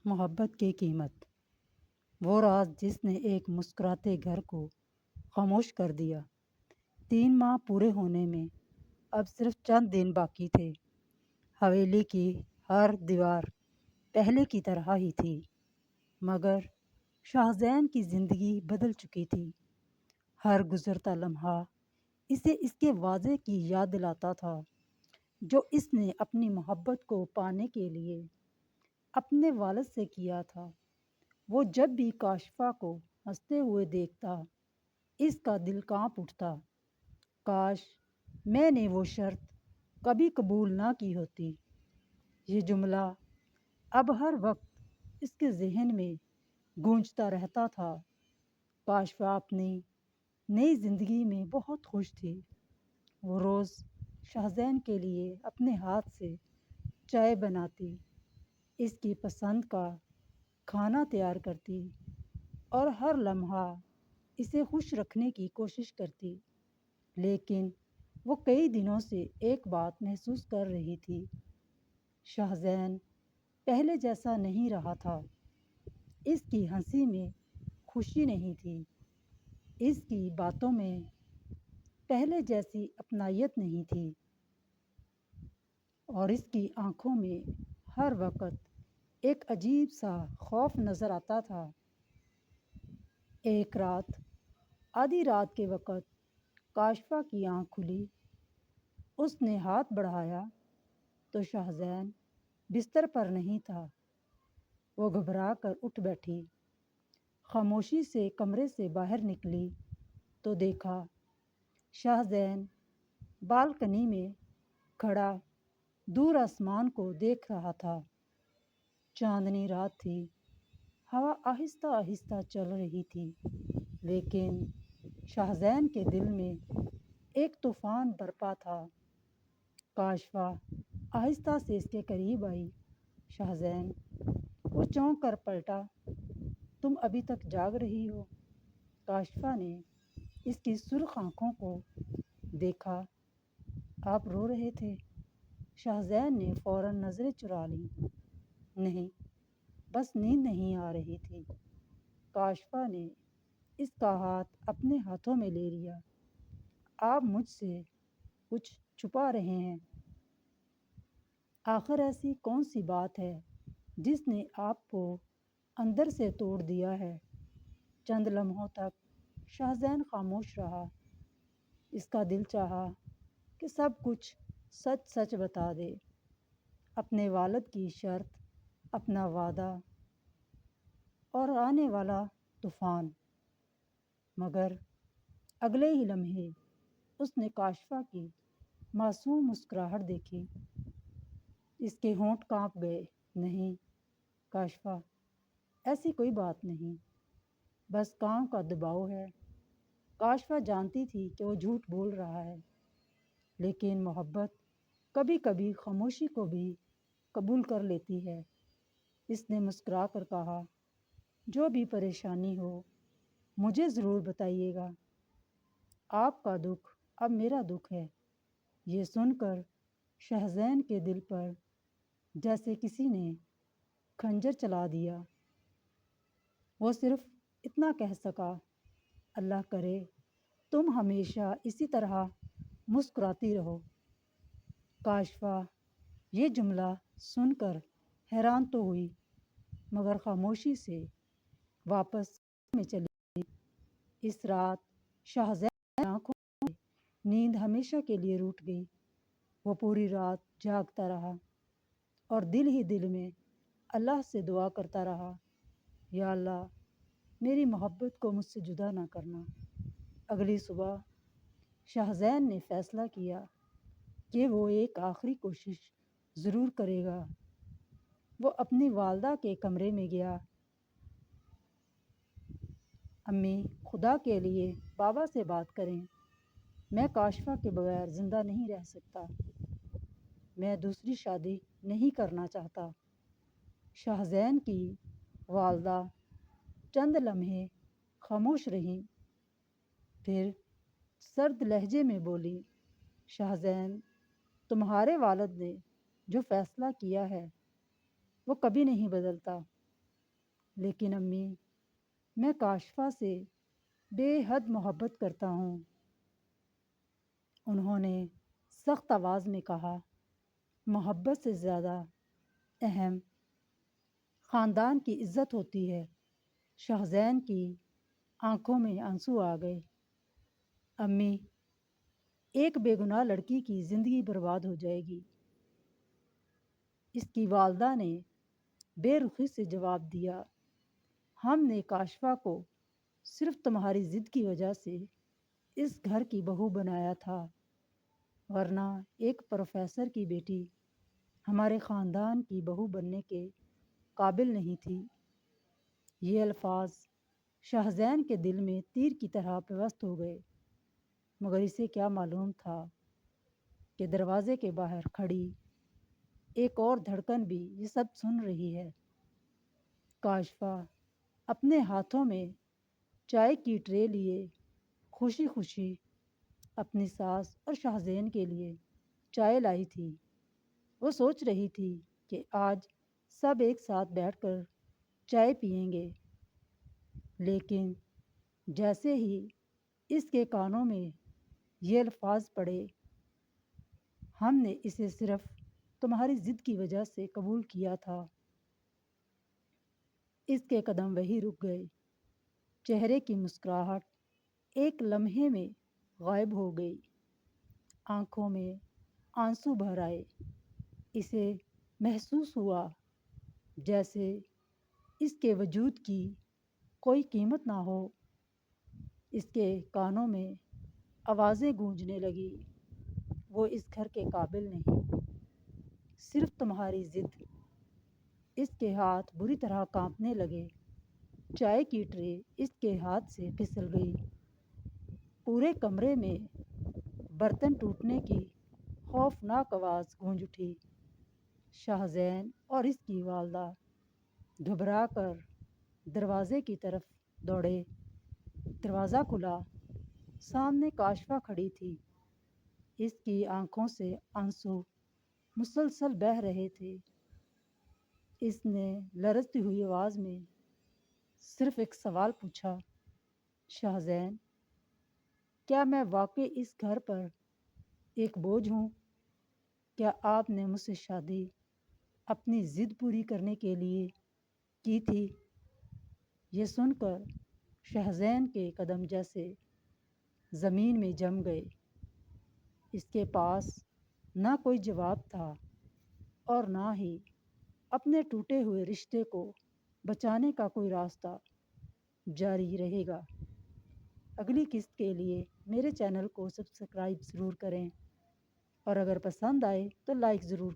محبت کی قیمت، وہ راز جس نے ایک مسکراتے گھر کو خاموش کر دیا۔ 3 ماہ پورے ہونے میں اب صرف چند دن باقی تھے۔ حویلی کی ہر دیوار پہلے کی طرح ہی تھی، مگر شاہزین کی زندگی بدل چکی تھی۔ ہر گزرتا لمحہ اسے اس کے واضح کی یاد دلاتا تھا جو اس نے اپنی محبت کو پانے کے لیے اپنے والد سے کیا تھا۔ وہ جب بھی کاشفا کو ہنستے ہوئے دیکھتا، اس کا دل کانپ اٹھتا۔ کاش میں نے وہ شرط کبھی قبول نہ کی ہوتی۔ یہ جملہ اب ہر وقت اس کے ذہن میں گونجتا رہتا تھا۔ کاشفا اپنی نئی زندگی میں بہت خوش تھی۔ وہ روز شاہزین کے لیے اپنے ہاتھ سے چائے بناتی، اس کی پسند کا کھانا تیار کرتی اور ہر لمحہ اسے خوش رکھنے کی کوشش کرتی۔ لیکن وہ کئی دنوں سے ایک بات محسوس کر رہی تھی۔ شاہزین پہلے جیسا نہیں رہا تھا۔ اس کی ہنسی میں خوشی نہیں تھی، اس کی باتوں میں پہلے جیسی اپنائیت نہیں تھی، اور اس کی آنکھوں میں ہر وقت ایک عجیب سا خوف نظر آتا تھا۔ ایک رات، آدھی رات کے وقت کاشفا کی آنکھ کھلی۔ اس نے ہاتھ بڑھایا تو شاہزین بستر پر نہیں تھا۔ وہ گھبرا کر اٹھ بیٹھی، خاموشی سے کمرے سے باہر نکلی تو دیکھا شاہزین بالکنی میں کھڑا دور آسمان کو دیکھ رہا تھا۔ چاندنی رات تھی، ہوا آہستہ آہستہ چل رہی تھی، لیکن شاہزین کے دل میں ایک طوفان برپا تھا۔ کاشفا آہستہ سے اس کے قریب آئی۔ شاہزین، وہ چونک کر پلٹا۔ تم ابھی تک جاگ رہی ہو؟ کاشفا نے اس کی سرخ آنکھوں کو دیکھا۔ آپ رو رہے تھے؟ شاہزین نے فوراً نظریں چرا لیں۔ نہیں، بس نیند نہیں آ رہی تھی۔ کاشفا نے اس کا ہاتھ اپنے ہاتھوں میں لے لیا۔ آپ مجھ سے کچھ چھپا رہے ہیں۔ آخر ایسی کون سی بات ہے جس نے آپ کو اندر سے توڑ دیا ہے؟ چند لمحوں تک شاہزین خاموش رہا۔ اس کا دل چاہا کہ سب کچھ سچ سچ بتا دے، اپنے والد کی شرط، اپنا وعدہ اور آنے والا طوفان، مگر اگلے ہی لمحے اس نے کاشفا کی معصوم مسکراہٹ دیکھی۔ اس کے ہونٹ کانپ گئے۔ نہیں کاشفا، ایسی کوئی بات نہیں، بس کام کا دباؤ ہے۔ کاشفا جانتی تھی کہ وہ جھوٹ بول رہا ہے، لیکن محبت کبھی کبھی خاموشی کو بھی قبول کر لیتی ہے۔ اس نے مسکرا کر کہا، جو بھی پریشانی ہو مجھے ضرور بتائیے گا۔ آپ کا دکھ اب میرا دکھ ہے۔ یہ سن کر شاہزین کے دل پر جیسے کسی نے خنجر چلا دیا۔ وہ صرف اتنا کہہ سکا، اللہ کرے تم ہمیشہ اسی طرح مسکراتی رہو۔ کاشفا یہ جملہ سن کر حیران تو ہوئی، مگر خاموشی سے واپس میں چلی گئی۔ اس رات شاہزین کی آنکھوں سے نیند ہمیشہ کے لیے روٹھ گئی۔ وہ پوری رات جاگتا رہا اور دل ہی دل میں اللہ سے دعا کرتا رہا، یا اللہ میری محبت کو مجھ سے جدا نہ کرنا۔ اگلی صبح شاہزین نے فیصلہ کیا کہ وہ ایک آخری کوشش ضرور کرے گا۔ وہ اپنی والدہ کے کمرے میں گیا۔ امی، خدا کے لیے بابا سے بات کریں، میں کاشفا کے بغیر زندہ نہیں رہ سکتا، میں دوسری شادی نہیں کرنا چاہتا۔ شاہزین کی والدہ چند لمحے خاموش رہیں، پھر سرد لہجے میں بولی، شاہزین، تمہارے والد نے جو فیصلہ کیا ہے وہ کبھی نہیں بدلتا۔ لیکن امی، میں کاشفہ سے بے حد محبت کرتا ہوں۔ انہوں نے سخت آواز میں کہا، محبت سے زیادہ اہم خاندان کی عزت ہوتی ہے۔ شہزین کی آنکھوں میں آنسو آ گئے۔ امی، ایک بے گناہ لڑکی کی زندگی برباد ہو جائے گی؟ اس کی والدہ نے بے رخی سے جواب دیا، ہم نے کاشفہ کو صرف تمہاری ضد کی وجہ سے اس گھر کی بہو بنایا تھا، ورنہ ایک پروفیسر کی بیٹی ہمارے خاندان کی بہو بننے کے قابل نہیں تھی۔ یہ الفاظ شہزین کے دل میں تیر کی طرح پیوست ہو گئے، مگر اسے کیا معلوم تھا کہ دروازے کے باہر کھڑی ایک اور دھڑکن بھی یہ سب سن رہی ہے۔ کاشفہ اپنے ہاتھوں میں چائے کی ٹرے لیے خوشی خوشی اپنی ساس اور شہزین کے لیے چائے لائی تھی۔ وہ سوچ رہی تھی کہ آج سب ایک ساتھ بیٹھ کر چائے پئیں گے، لیکن جیسے ہی اس کے کانوں میں یہ الفاظ پڑے، ہم نے اسے صرف تمہاری ضد کی وجہ سے قبول کیا تھا، اس کے قدم وہی رک گئے۔ چہرے کی مسکراہٹ ایک لمحے میں غائب ہو گئی، آنکھوں میں آنسو بھر آئے۔ اسے محسوس ہوا جیسے اس کے وجود کی کوئی قیمت نہ ہو۔ اس کے کانوں میں آوازیں گونجنے لگی، وہ اس گھر کے قابل نہیں، صرف تمہاری ضد۔ اس کے ہاتھ بری طرح کانپنے لگے، چائے کی ٹرے اس کے ہاتھ سے پھسل گئی، پورے کمرے میں برتن ٹوٹنے کی خوفناک آواز گونج اٹھی۔ شہزین اور اس کی والدہ گھبرا کر دروازے کی طرف دوڑے۔ دروازہ کھلا، سامنے کاشفہ کھڑی تھی۔ اس کی آنکھوں سے آنسو مسلسل بہہ رہے تھے۔ اس نے لرزتی ہوئی آواز میں صرف ایک سوال پوچھا، شہزین، کیا میں واقعی اس گھر پر ایک بوجھ ہوں؟ کیا آپ نے مجھ سے شادی اپنی ضد پوری کرنے کے لیے کی تھی؟ یہ سن کر شہزین کے قدم جیسے زمین میں جم گئے۔ اس کے پاس نہ کوئی جواب تھا اور نہ ہی اپنے ٹوٹے ہوئے رشتے کو بچانے کا کوئی راستہ۔ جاری رہے گا۔ اگلی قسط کے لیے میرے چینل کو سبسکرائب ضرور کریں، اور اگر پسند آئے تو لائک ضرور